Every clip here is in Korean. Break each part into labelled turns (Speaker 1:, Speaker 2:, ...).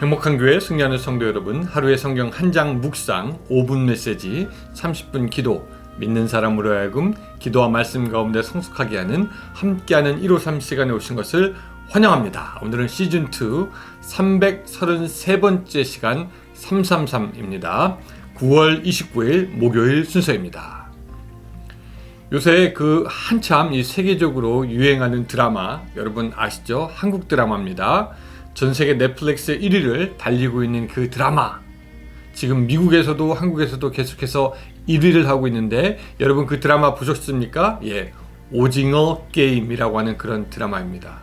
Speaker 1: 행복한 교회 승리하는 성도 여러분, 하루의 성경 한 장 묵상 5분 메시지 30분 기도, 믿는 사람으로 하여금 기도와 말씀 가운데 성숙하게 하는 함께하는 153 시간에 오신 것을 환영합니다. 오늘은 시즌2 333번째 시간 333입니다. 9월 29일 목요일 순서입니다. 요새 한참 이 세계적으로 유행하는 드라마 여러분 아시죠? 한국 드라마입니다. 전 세계 넷플릭스 1위를 달리고 있는 그 드라마, 지금 미국에서도 한국에서도 계속해서 1위를 하고 있는데 여러분 그 드라마 보셨습니까? 예, 오징어 게임이라고 하는 그런 드라마입니다.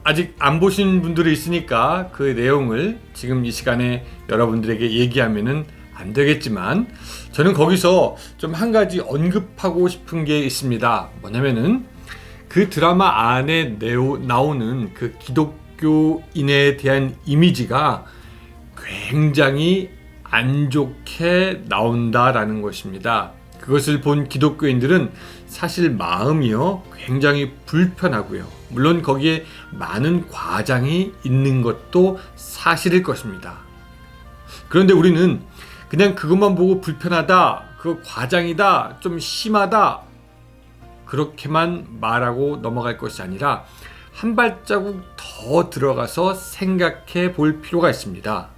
Speaker 1: 아직 안 보신 분들이 있으니까 그 내용을 지금 이 시간에 여러분들에게 얘기하면은 안 되겠지만, 저는 거기서 좀 한 가지 언급하고 싶은 게 있습니다. 뭐냐면은 그 드라마 안에 나오는 그 기독교인에 대한 이미지가 굉장히 안 좋게 나온다라는 것입니다. 그것을 본 기독교인들은 사실 마음이요 굉장히 불편하고요. 물론 거기에 많은 과장이 있는 것도 사실일 것입니다. 그런데 우리는 그냥 그것만 보고 불편하다, 그거 과장이다, 좀 심하다, 그렇게만 말하고 넘어갈 것이 아니라 한 발자국 더 들어가서 생각해 볼 필요가 있습니다.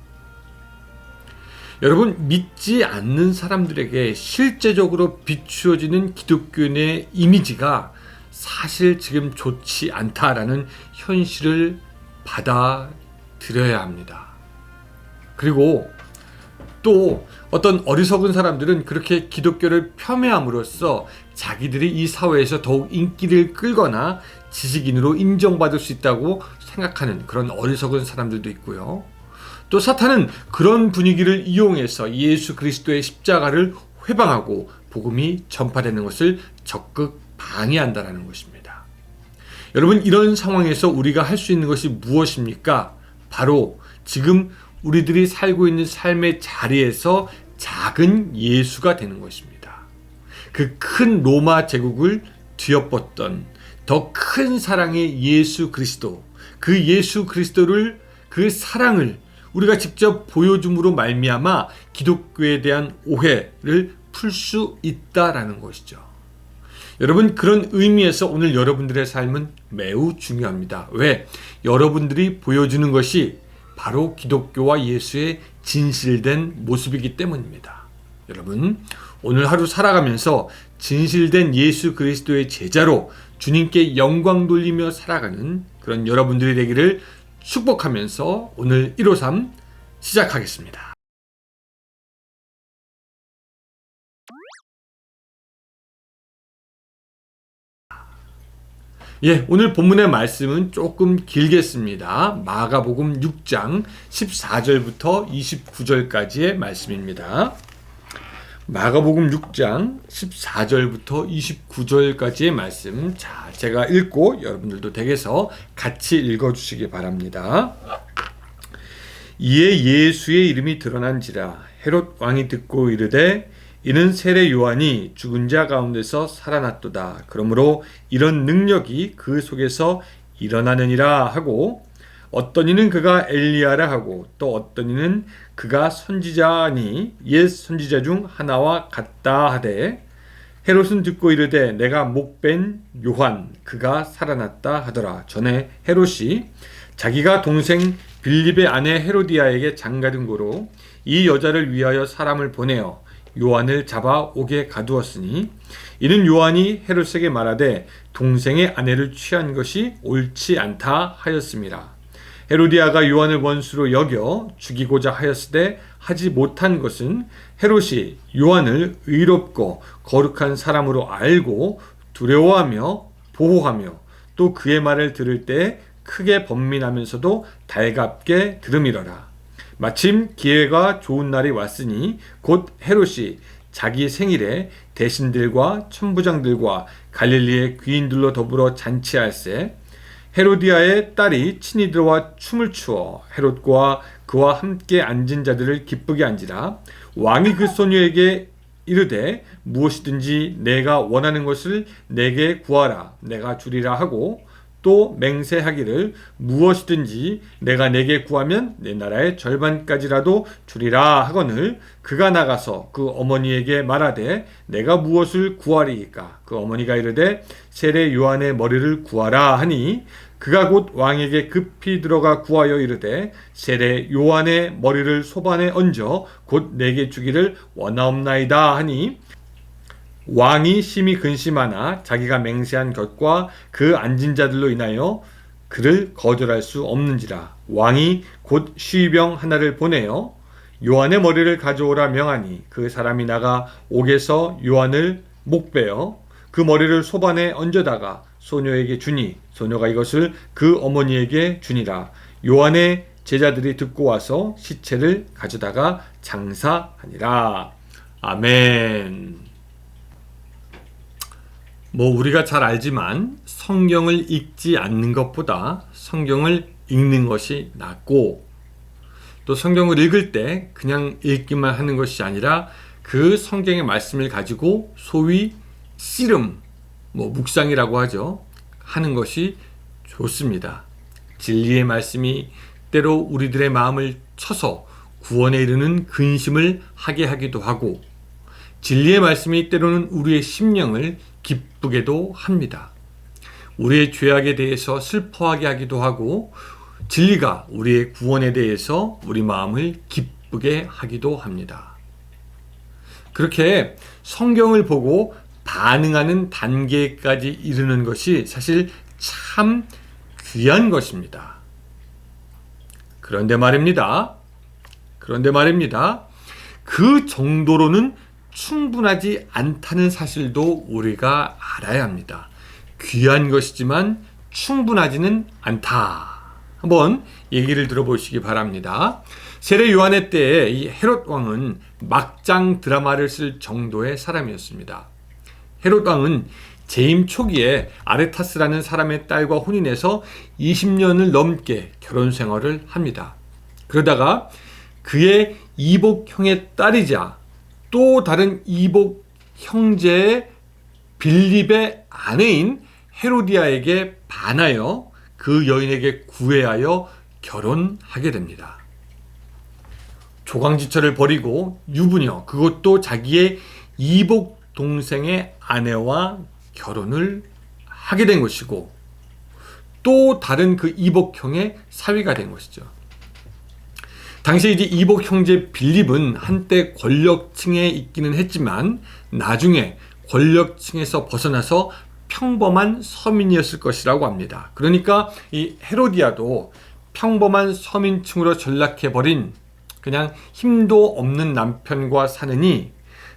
Speaker 1: 여러분, 믿지 않는 사람들에게 실제적으로 비추어지는 기독교인의 이미지가 사실 지금 좋지 않다라는 현실을 받아들여야 합니다. 그리고 또 어떤 어리석은 사람들은 그렇게 기독교를 폄훼함으로써 자기들이 이 사회에서 더욱 인기를 끌거나 지식인으로 인정받을 수 있다고 생각하는 그런 어리석은 사람들도 있고요. 또 사탄은 그런 분위기를 이용해서 예수 그리스도의 십자가를 회방하고 복음이 전파되는 것을 적극 방해한다는 것입니다. 여러분, 이런 상황에서 우리가 할 수 있는 것이 무엇입니까? 바로 지금 우리들이 살고 있는 삶의 자리에서 작은 예수가 되는 것입니다. 그 큰 로마 제국을 뒤엎었던 더 큰 사랑의 예수 그리스도, 그 예수 그리스도를, 그 사랑을 우리가 직접 보여줌으로 말미암아 기독교에 대한 오해를 풀 수 있다라는 것이죠. 여러분, 그런 의미에서 오늘 여러분들의 삶은 매우 중요합니다. 왜? 여러분들이 보여주는 것이 바로 기독교와 예수의 진실된 모습이기 때문입니다. 여러분, 오늘 하루 살아가면서 진실된 예수 그리스도의 제자로 주님께 영광 돌리며 살아가는 그런 여러분들이 되기를 축복하면서 오늘 153 시작하겠습니다. 예, 오늘 본문의 말씀은 조금 길겠습니다. 마가복음 6장 14절부터 29절까지의 말씀입니다. 마가복음 6장 14절부터 29절까지의 말씀. 자, 제가 읽고 여러분들도 댁에서 같이 읽어주시기 바랍니다. 이에 예수의 이름이 드러난지라 헤롯 왕이 듣고 이르되 이는 세례 요한이 죽은 자 가운데서 살아났도다. 그러므로 이런 능력이 그 속에서 일어나느니라 하고, 어떤 이는 그가 엘리야라 하고 또 어떤 이는 그가 선지자니 옛 선지자 중 하나와 같다 하되, 헤롯은 듣고 이르되 내가 목벤 요한 그가 살아났다 하더라. 전에 헤롯이 자기가 동생 빌립의 아내 헤로디아에게 장가든 고로 이 여자를 위하여 사람을 보내어 요한을 잡아 옥에 가두었으니, 이는 요한이 헤롯에게 말하되 동생의 아내를 취한 것이 옳지 않다 하였습니다. 헤로디아가 요한을 원수로 여겨 죽이고자 하였으되 하지 못한 것은 헤롯이 요한을 의롭고 거룩한 사람으로 알고 두려워하며 보호하며 또 그의 말을 들을 때 크게 번민하면서도 달갑게 들음이러라. 마침 기회가 좋은 날이 왔으니 곧 헤롯이 자기 생일에 대신들과 천부장들과 갈릴리의 귀인들로 더불어 잔치할세, 헤로디아의 딸이 친히 들어와 춤을 추어 헤롯과 그와 함께 앉은 자들을 기쁘게 한지라. 왕이 그 소녀에게 이르되 무엇이든지 내가 원하는 것을 내게 구하라, 내가 주리라 하고, 또 맹세하기를 무엇이든지 내가 내게 구하면 내 나라의 절반까지라도 주리라 하거늘 그가 나가서 그 어머니에게 말하되 내가 무엇을 구하리이까 그 어머니가 이르되 세례 요한의 머리를 구하라 하니 그가 곧 왕에게 급히 들어가 구하여 이르되 세례 요한의 머리를 소반에 얹어 곧 내게 주기를 원하옵나이다 하니 왕이 심히 근심하나 자기가 맹세한 것과 그 앉은 자들로 인하여 그를 거절할 수 없는지라 왕이 곧 쉬병 하나를 보내어 요한의 머리를 가져오라 명하니 그 사람이 나가 옥에서 요한을 목베어 그 머리를 소반에 얹어다가 소녀에게 주니 소녀가 이것을 그 어머니에게 주니라 요한의 제자들이 듣고 와서 시체를 가져다가 장사하니라. 아멘. 우리가 잘 알지만 성경을 읽지 않는 것보다 성경을 읽는 것이 낫고 또 성경을 읽을 때 그냥 읽기만 하는 것이 아니라 그 성경의 말씀을 가지고 소위 씨름, 묵상이라고 하죠. 하는 것이 좋습니다. 진리의 말씀이 때로 우리들의 마음을 쳐서 구원에 이르는 근심을 하게 하기도 하고 진리의 말씀이 때로는 우리의 심령을 기쁘게도 합니다. 우리의 죄악에 대해서 슬퍼하게 하기도 하고 진리가 우리의 구원에 대해서 우리 마음을 기쁘게 하기도 합니다. 그렇게 성경을 보고 반응하는 단계까지 이르는 것이 사실 참 귀한 것입니다. 그런데 말입니다. 그 정도로는 충분하지 않다는 사실도 우리가 알아야 합니다. 귀한 것이지만 충분하지는 않다. 한번 얘기를 들어보시기 바랍니다. 세례 요한의 때에 이 헤롯 왕은 막장 드라마를 쓸 정도의 사람이었습니다. 헤롯 왕은 재임 초기에 아레타스라는 사람의 딸과 혼인해서 20년을 넘게 결혼 생활을 합니다. 그러다가 그의 이복형의 딸이자 또 다른 이복 형제의 빌립의 아내인 헤로디아에게 반하여 그 여인에게 구애하여 결혼하게 됩니다. 조강지처를 버리고 유부녀, 그것도 자기의 이복 동생의 아내와 결혼을 하게 된 것이고 또 다른 그 이복형의 사위가 된 것이죠. 당시 이제 이복 형제 빌립은 한때 권력층에 있기는 했지만 나중에 권력층에서 벗어나서 평범한 서민이었을 것이라고 합니다. 그러니까 이 헤로디아도 평범한 서민층으로 전락해버린 그냥 힘도 없는 남편과 사느니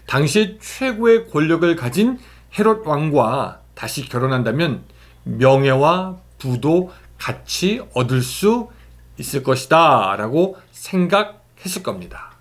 Speaker 1: 당시 최고의 권력을 가진 헤롯 왕과 다시 결혼한다면 명예와 부도 같이 얻을 수 있을 것이다 라고 생각했을 겁니다.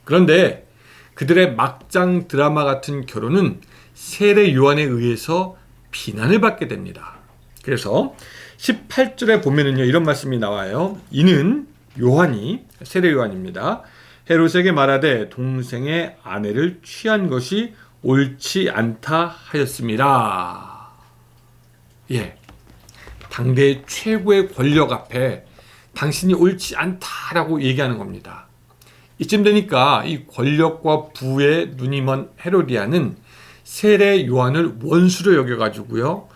Speaker 1: 그런데 그들의 막장 드라마 같은 결혼은 세례 요한에 의해서 비난을 받게 됩니다. 그래서 18절에 보면은요, 이런 말씀이 나와요. 이는 요한이, 세례 요한입니다. 헤롯에게 말하되 동생의 아내를 취한 것이 옳지 않다 하였습니다. 예, 당대 최고의 권력 앞에 당신이 옳지 않다라고 얘기하는 겁니다. 이쯤 되니까 이 권력과 부에 눈이 먼 헤로디아는 세례 요한을 원수로 여겨가지고요,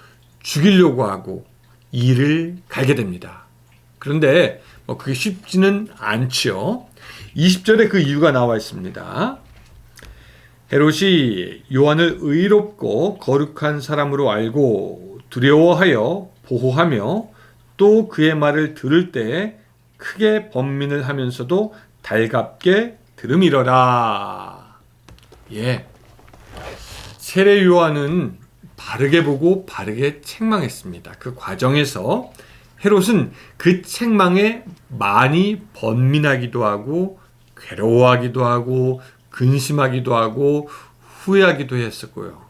Speaker 1: 죽이려고 하고 이를 갈게 됩니다. 그런데 그게 쉽지는 않죠. 20절에 그 이유가 나와 있습니다. 헤롯이 요한을 의롭고 거룩한 사람으로 알고 두려워하여 보호하며 또 그의 말을 들을 때 크게 번민을 하면서도 달갑게 들음이러라. 예, 세례 요한은 바르게 보고 바르게 책망했습니다. 그 과정에서 헤롯은 그 책망에 많이 번민하기도 하고 괴로워하기도 하고 근심하기도 하고 후회하기도 했었고요.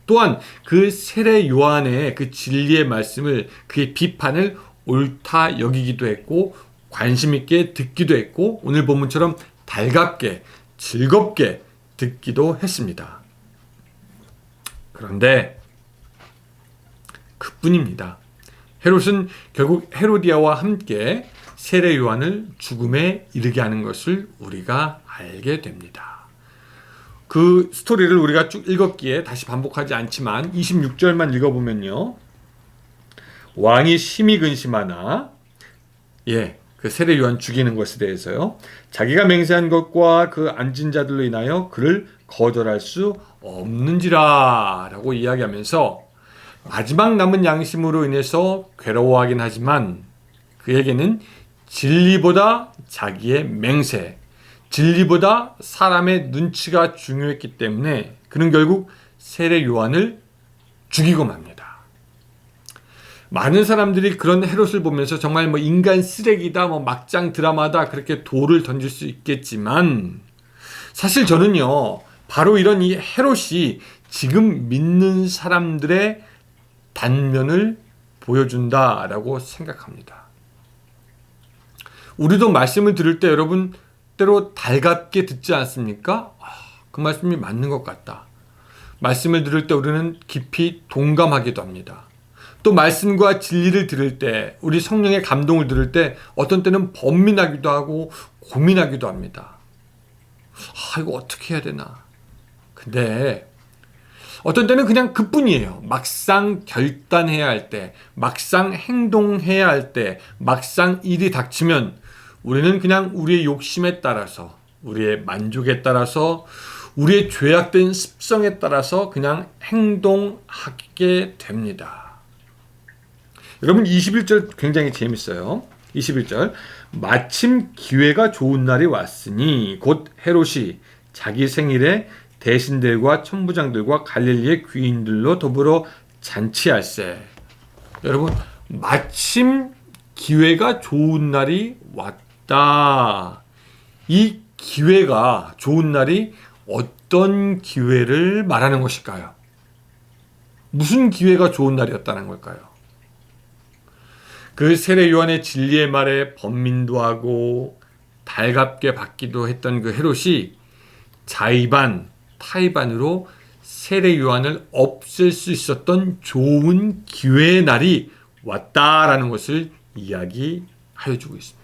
Speaker 1: 또한 그 세례 요한의 그 진리의 말씀을, 그의 비판을 옳다 여기기도 했고 관심 있게 듣기도 했고 오늘 본문처럼 달갑게 즐겁게 듣기도 했습니다. 그런데 그뿐입니다. 헤롯은 결국 헤로디아와 함께 세례 요한을 죽음에 이르게 하는 것을 우리가 알게 됩니다. 그 스토리를 우리가 쭉 읽었기에 다시 반복하지 않지만 26절만 읽어보면요. 왕이 심히 근심하나 그 세례 요한 죽이는 것에 대해서요. 자기가 맹세한 것과 그 앉은 자들로 인하여 그를 거절할 수 없는지라 라고 이야기하면서 마지막 남은 양심으로 인해서 괴로워하긴 하지만 그에게는 진리보다 자기의 맹세, 진리보다 사람의 눈치가 중요했기 때문에 그는 결국 세례 요한을 죽이고 맙니다. 많은 사람들이 그런 헤롯을 보면서 정말 인간 쓰레기다, 막장 드라마다 그렇게 돌을 던질 수 있겠지만 사실 저는요, 바로 이런 이 헤롯이 지금 믿는 사람들의 단면을 보여준다라고 생각합니다. 우리도 말씀을 들을 때 여러분 때로 달갑게 듣지 않습니까? 그 말씀이 맞는 것 같다. 말씀을 들을 때 우리는 깊이 동감하기도 합니다. 또 말씀과 진리를 들을 때, 우리 성령의 감동을 들을 때 어떤 때는 번민하기도 하고 고민하기도 합니다. 이거 어떻게 해야 되나? 근데 어떤 때는 그냥 그뿐이에요. 막상 결단해야 할 때, 막상 행동해야 할 때, 막상 일이 닥치면 우리는 그냥 우리의 욕심에 따라서, 우리의 만족에 따라서, 우리의 죄악된 습성에 따라서 그냥 행동하게 됩니다. 여러분 21절 굉장히 재밌어요. 21절 마침 기회가 좋은 날이 왔으니 곧 헤롯이 자기 생일에 대신들과 천부장들과 갈릴리의 귀인들로 더불어 잔치할세. 여러분 마침 기회가 좋은 날이 왔다. 이 기회가 좋은 날이 어떤 기회를 말하는 것일까요? 무슨 기회가 좋은 날이었다는 걸까요? 그 세례 요한의 진리의 말에 번민도 하고 달갑게 받기도 했던 그 헤롯이 자의반 타의반으로 세례 요한을 없앨 수 있었던 좋은 기회의 날이 왔다라는 것을 이야기하여 주고 있습니다.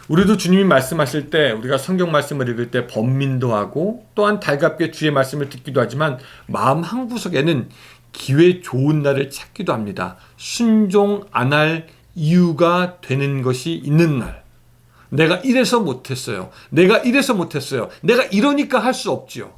Speaker 1: 우리도 주님이 말씀하실 때, 우리가 성경 말씀을 읽을 때 번민도 하고 또한 달갑게 주의 말씀을 듣기도 하지만 마음 한구석에는 기회 좋은 날을 찾기도 합니다. 순종 안 할 이유가 되는 것이 있는 날. 내가 이래서 못했어요. 내가 이래서 못했어요. 내가 이러니까 할 수 없지요.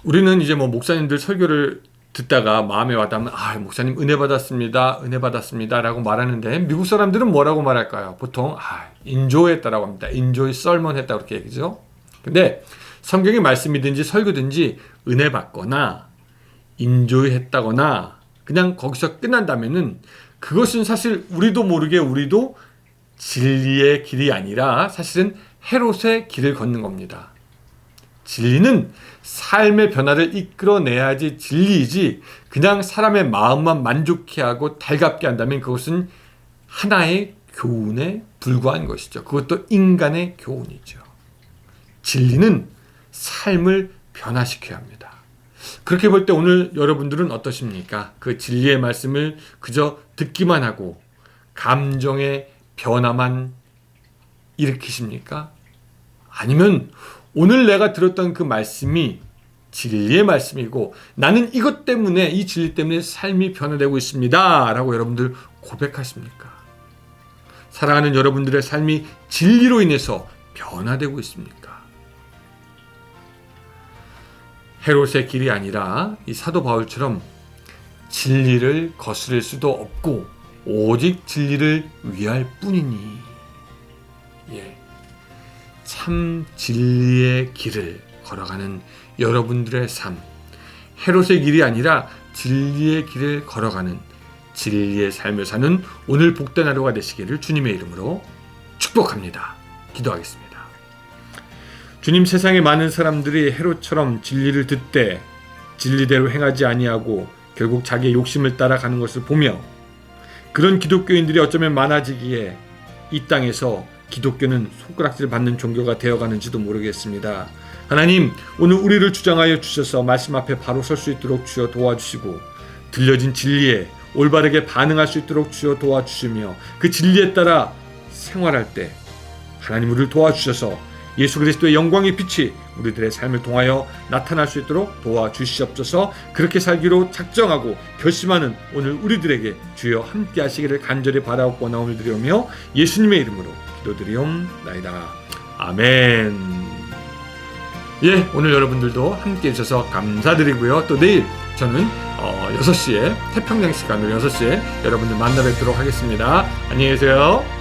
Speaker 1: 우리는 이제 목사님들 설교를 듣다가 마음에 와닿으면 목사님 은혜 받았습니다. 은혜 받았습니다. 라고 말하는데 미국 사람들은 뭐라고 말할까요? 보통 enjoy 했다라고 합니다. enjoy sermon 했다 그렇게 얘기죠. 근데 성경의 말씀이든지 설교든지 은혜 받거나 enjoy 했다거나 그냥 거기서 끝난다면은 그것은 사실 우리도 모르게 우리도 진리의 길이 아니라 사실은 헤롯의 길을 걷는 겁니다. 진리는 삶의 변화를 이끌어내야지 진리이지 그냥 사람의 마음만 만족해 하고 달갑게 한다면 그것은 하나의 교훈에 불과한 것이죠. 그것도 인간의 교훈이죠. 진리는 삶을 변화시켜야 합니다. 그렇게 볼 때 오늘 여러분들은 어떠십니까? 그 진리의 말씀을 그저 듣기만 하고 감정의 변화만 일으키십니까? 아니면 오늘 내가 들었던 그 말씀이 진리의 말씀이고 나는 이것 때문에 이 진리 때문에 삶이 변화되고 있습니다. 라고 여러분들 고백하십니까? 사랑하는 여러분들의 삶이 진리로 인해서 변화되고 있습니까? 헤롯의 길이 아니라 이 사도 바울처럼 진리를 거스릴 수도 없고 오직 진리를 위할 뿐이니 참 진리의 길을 걸어가는 여러분들의 삶, 헤롯의 길이 아니라 진리의 길을 걸어가는 진리의 삶을 사는 오늘 복된 하루가 되시기를 주님의 이름으로 축복합니다. 기도하겠습니다. 주님, 세상의 많은 사람들이 헤롯처럼 진리를 듣되 진리대로 행하지 아니하고 결국 자기의 욕심을 따라가는 것을 보며 그런 기독교인들이 어쩌면 많아지기에 이 땅에서 기독교는 손가락질 받는 종교가 되어가는지도 모르겠습니다. 하나님, 오늘 우리를 주장하여 주셔서 말씀 앞에 바로 설 수 있도록 주여 도와주시고 들려진 진리에 올바르게 반응할 수 있도록 주여 도와주시며 그 진리에 따라 생활할 때 하나님 우리를 도와주셔서 예수 그리스도의 영광의 빛이 우리들의 삶을 통하여 나타날 수 있도록 도와주시옵소서. 그렇게 살기로 작정하고 결심하는 오늘 우리들에게 주여 함께 하시기를 간절히 바라옵고 원함을 드리오며 예수님의 이름으로 기도드리옵나이다. 아멘. 예, 오늘 여러분들도 함께 해주셔서 감사드리고요. 또 내일 저는 6시에 태평양 시간으로 6시에 여러분들 만나 뵙도록 하겠습니다. 안녕히 계세요.